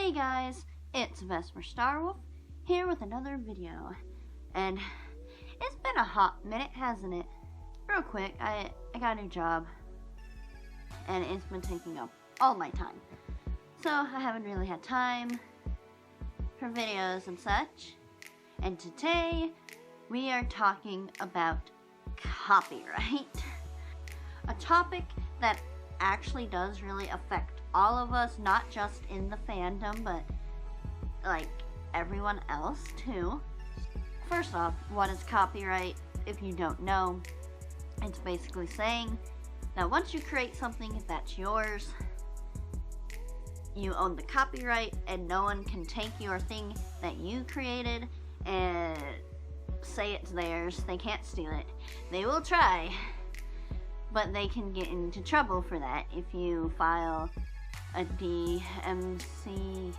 Hey guys, it's Vesper Starwolf here with another video, and it's been a hot minute, hasn't it? Real quick, I got a new job, and it's been taking up all my time, so I haven't really had time for videos and such. And today we are talking about copyright, a topic that actually does really affect all of us, not just in the fandom, but like everyone else too. First off, what is copyright? If you don't know, it's basically saying that once you create something that's yours, you own the copyright and no one can take your thing that you created and say it's theirs. They can't steal it. They will try, but they can get into trouble for that if you file a DMCA,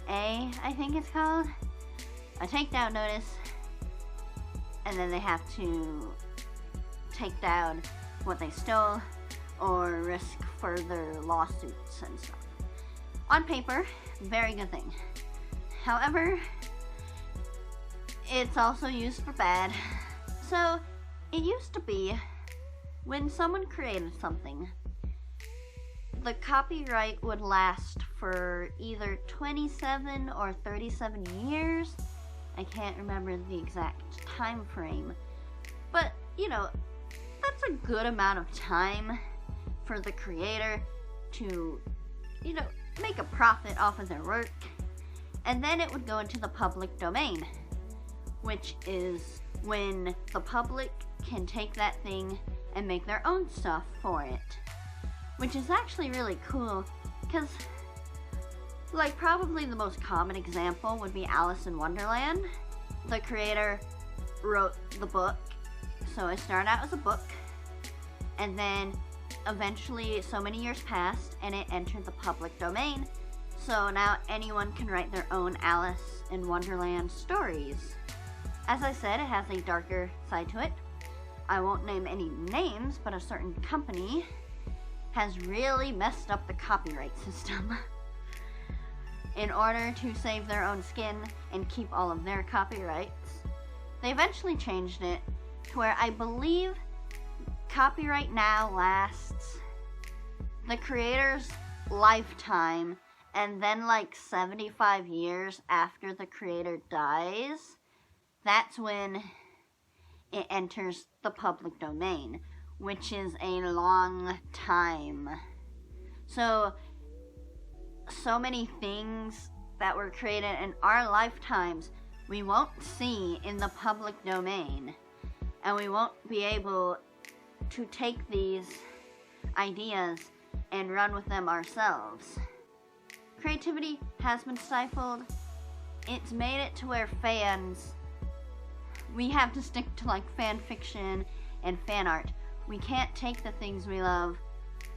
I think it's called, a takedown notice, and then they have to take down what they stole or risk further lawsuits and stuff. On paper, very good thing. However, it's also used for bad. So, it used to be when someone created something, the copyright would last for either 27 or 37 years. I can't remember the exact time frame, but you know, that's a good amount of time for the creator to, you know, make a profit off of their work, and then it would go into the public domain, which is when the public can take that thing and make their own stuff for it. Which is actually really cool, because, like, probably the most common example would be Alice in Wonderland. The creator wrote the book, so it started out as a book, and then eventually so many years passed and it entered the public domain, so now anyone can write their own Alice in Wonderland stories. As I said, it has a darker side to it. I won't name any names, but a certain company has really messed up the copyright system. In order to save their own skin and keep all of their copyrights, they eventually changed it to where I believe copyright now lasts the creator's lifetime, and then like 75 years after the creator dies, that's when it enters the public domain, which is a long time. So many things that were created in our lifetimes we won't see in the public domain, and we won't be able to take these ideas and run with them ourselves. Creativity has been stifled. It's made it to where fans, we have to stick to like fan fiction and fan art. We can't take the things we love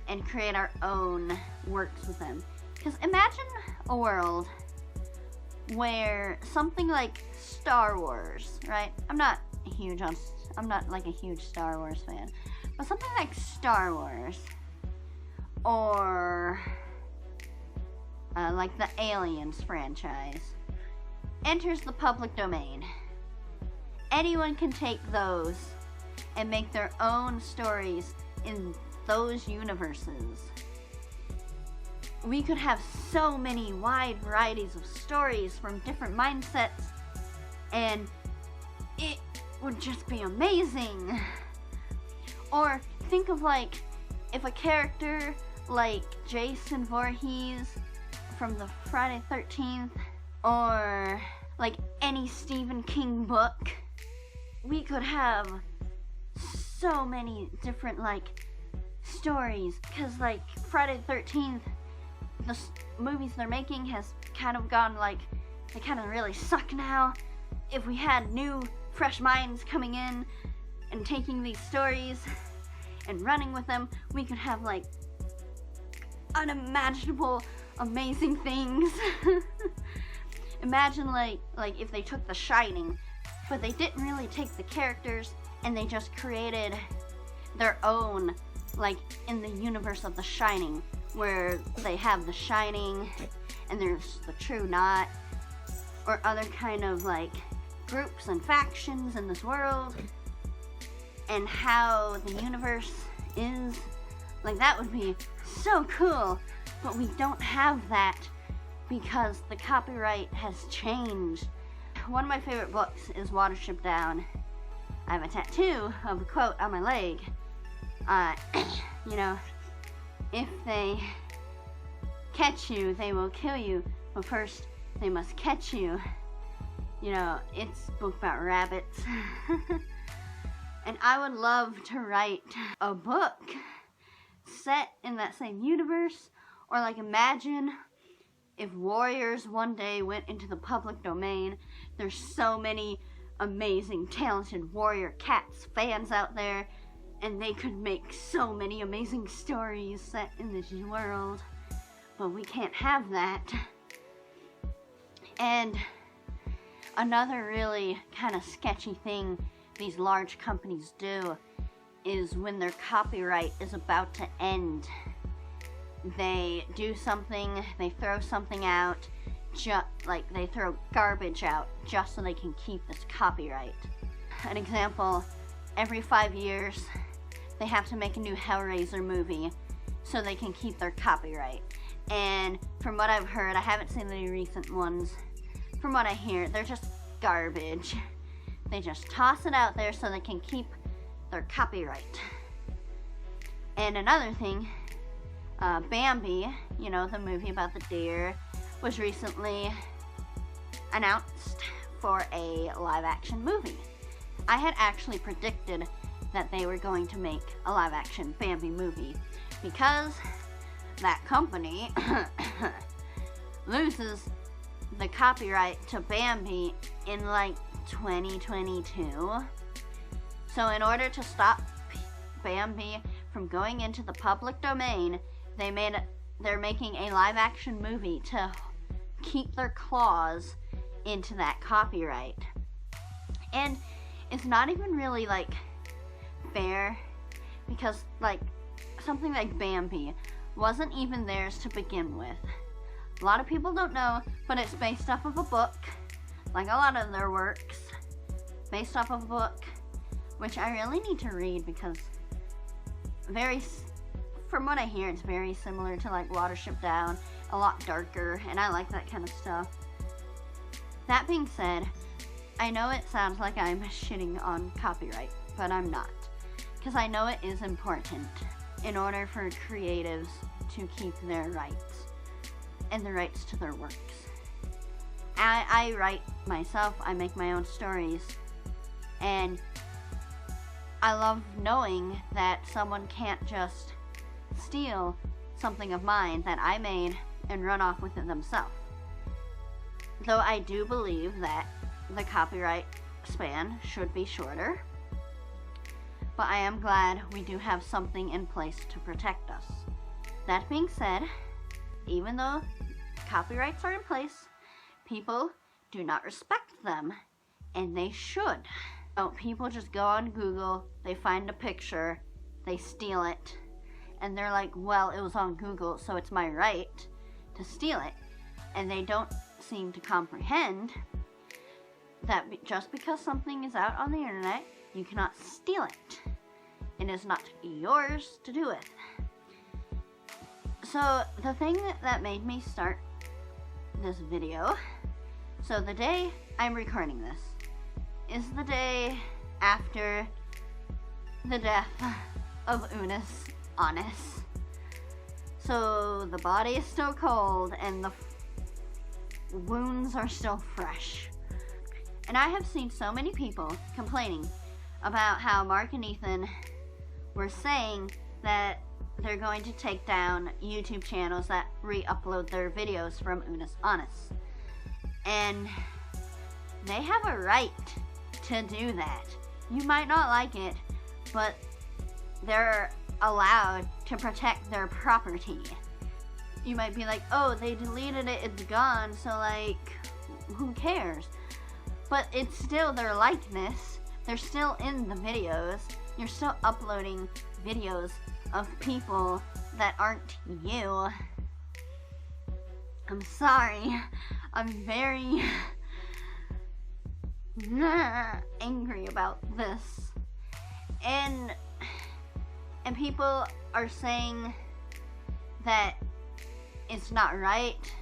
and create our own works with them. Because imagine a world where something like Star Wars, right? I'm not like a huge Star Wars fan, but something like Star Wars, or like the Aliens franchise, enters the public domain. Anyone can take those and make their own stories in those universes. We could have so many wide varieties of stories from different mindsets, and it would just be amazing. Or think of like, if a character like Jason Voorhees from the Friday 13th, or like any Stephen King book, we could have so many different like stories, because like Friday the 13th, the movies they're making has kind of gone like, they kind of really suck now. If we had new fresh minds coming in and taking these stories and running with them, we could have like unimaginable amazing things. Imagine like if they took The Shining, but they didn't really take the characters and they just created their own, like in the universe of The Shining, where they have The Shining and there's the True Knot, or other kind of like groups and factions in this world, and how the universe is. Like, that would be so cool, but we don't have that because the copyright has changed. One of my favorite books is Watership Down. I have a tattoo of a quote on my leg. You know, if they catch you, they will kill you, but first they must catch you. You know, it's a book about rabbits. And I would love to write a book set in that same universe, or like imagine if warriors one day went into the public domain. There's so many amazing, talented warrior cats fans out there, and they could make so many amazing stories set in this world, but we can't have that. And another really kind of sketchy thing these large companies do is when their copyright is about to end, they do something, they throw something out, like they throw garbage out just so they can keep this copyright. An example, every 5 years they have to make a new Hellraiser movie so they can keep their copyright. And from what I've heard, I haven't seen any recent ones, from what I hear, they're just garbage. They just toss it out there so they can keep their copyright. And another thing, Bambi, you know, the movie about the deer, was recently announced for a live-action movie. I had actually predicted that they were going to make a live-action Bambi movie because that company loses the copyright to Bambi in like 2022. So in order to stop Bambi from going into the public domain, they're making a live-action movie to keep their claws into that copyright. And it's not even really like fair, because like something like Bambi wasn't even theirs to begin with. A lot of people don't know, but it's based off of a book, like a lot of their works, based off of a book, which I really need to read because from what I hear, it's very similar to like Watership Down, a lot darker, and I like that kind of stuff. That being said, I know it sounds like I'm shitting on copyright, but I'm not, because I know it is important in order for creatives to keep their rights and the rights to their works. I write myself, I make my own stories, and I love knowing that someone can't just steal something of mine that I made and run off with it themselves. Though I do believe that the copyright span should be shorter, but I am glad we do have something in place to protect us. That being said, even though copyrights are in place, people do not respect them, and they should. People just go on Google, they find a picture, they steal it, and they're like, well, it was on Google, so it's my right to steal it. And they don't seem to comprehend that just because something is out on the internet, you cannot steal it. It is not yours to do with. So the thing that made me start this video, so the day I'm recording this is the day after the death of Unis Honest. So the body is still cold and the wounds are still fresh. And I have seen so many people complaining about how Mark and Ethan were saying that they're going to take down YouTube channels that re-upload their videos from Unis Honest. And they have a right to do that. You might not like it, but they're allowed to protect their property. You might be like, oh, they deleted it, it's gone, so like, who cares? But it's still their likeness. They're still in the videos. You're still uploading videos of people that aren't you. I'm sorry. I'm very angry about this. And people are saying that it's not right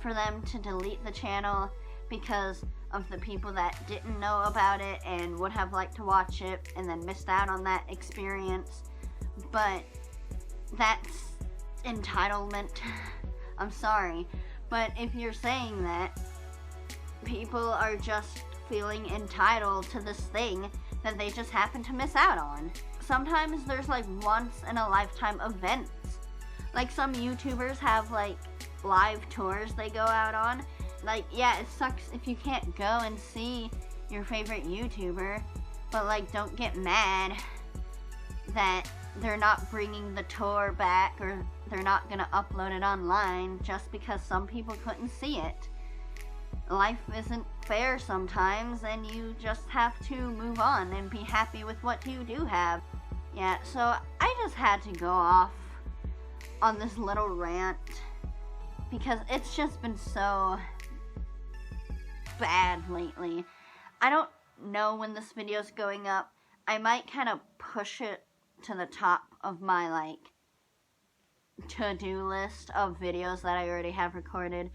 for them to delete the channel because of the people that didn't know about it and would have liked to watch it and then missed out on that experience. But that's entitlement. I'm sorry. But if you're saying that, people are just feeling entitled to this thing that they just happen to miss out on. Sometimes there's like once in a lifetime events. Like some YouTubers have like live tours they go out on. Like, yeah, it sucks if you can't go and see your favorite YouTuber, but like don't get mad that they're not bringing the tour back or they're not gonna upload it online just because some people couldn't see it. Life isn't fair sometimes, and you just have to move on and be happy with what you do have. Yeah, so I just had to go off on this little rant because it's just been so bad lately. I don't know when this video's going up. I might kind of push it to the top of my like to-do list of videos that I already have recorded,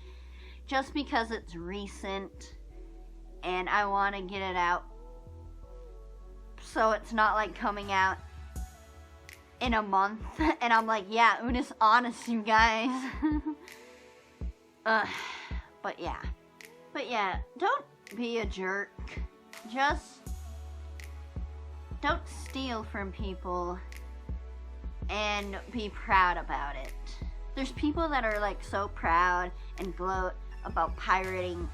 just because it's recent and I want to get it out so it's not like coming out in a month and I'm like, yeah, Una's honest, you guys. But yeah, don't be a jerk. Just don't steal from people and be proud about it. There's people that are like so proud and gloat about pirating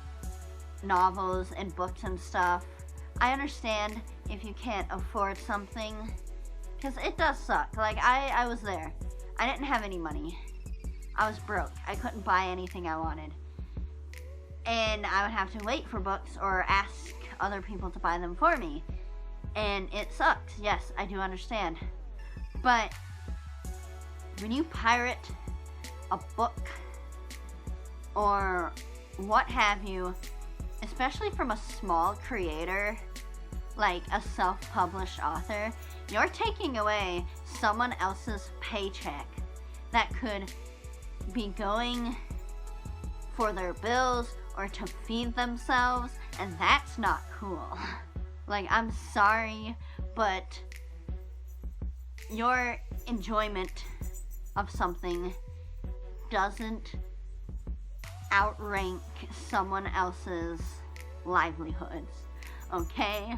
novels and books and stuff. I understand if you can't afford something, because it does suck. Like, I was there. I didn't have any money. I was broke. I couldn't buy anything I wanted. And I would have to wait for books or ask other people to buy them for me. And it sucks. Yes, I do understand. But when you pirate a book or what have you, especially from a small creator, like a self-published author, you're taking away someone else's paycheck that could be going for their bills or to feed themselves, and that's not cool. Like, I'm sorry, but your enjoyment of something doesn't outrank someone else's livelihoods. Okay?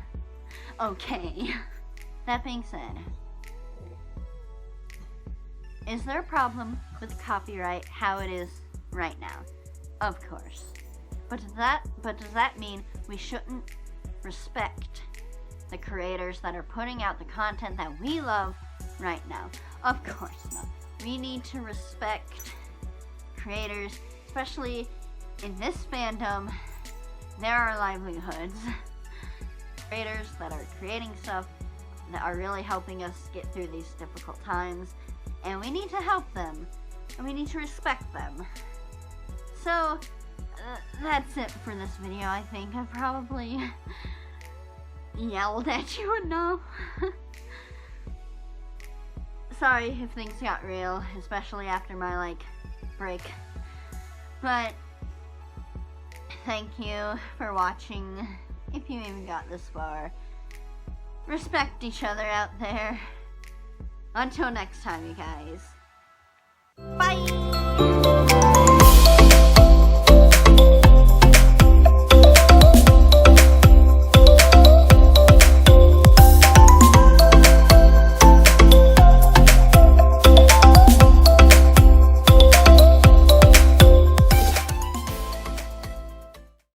Okay. That being said, is there a problem with copyright how it is right now? Of course. But does that mean we shouldn't respect the creators that are putting out the content that we love right now? Of course not. We need to respect creators, especially in this fandom. There are livelihoods. Creators that are creating stuff that are really helping us get through these difficult times, and we need to help them, and we need to respect them. So, that's it for this video. I think I probably yelled at you enough. Sorry if things got real, especially after my, like, break. But, thank you for watching, if you even got this far. Respect each other out there. Until next time, you guys. Bye!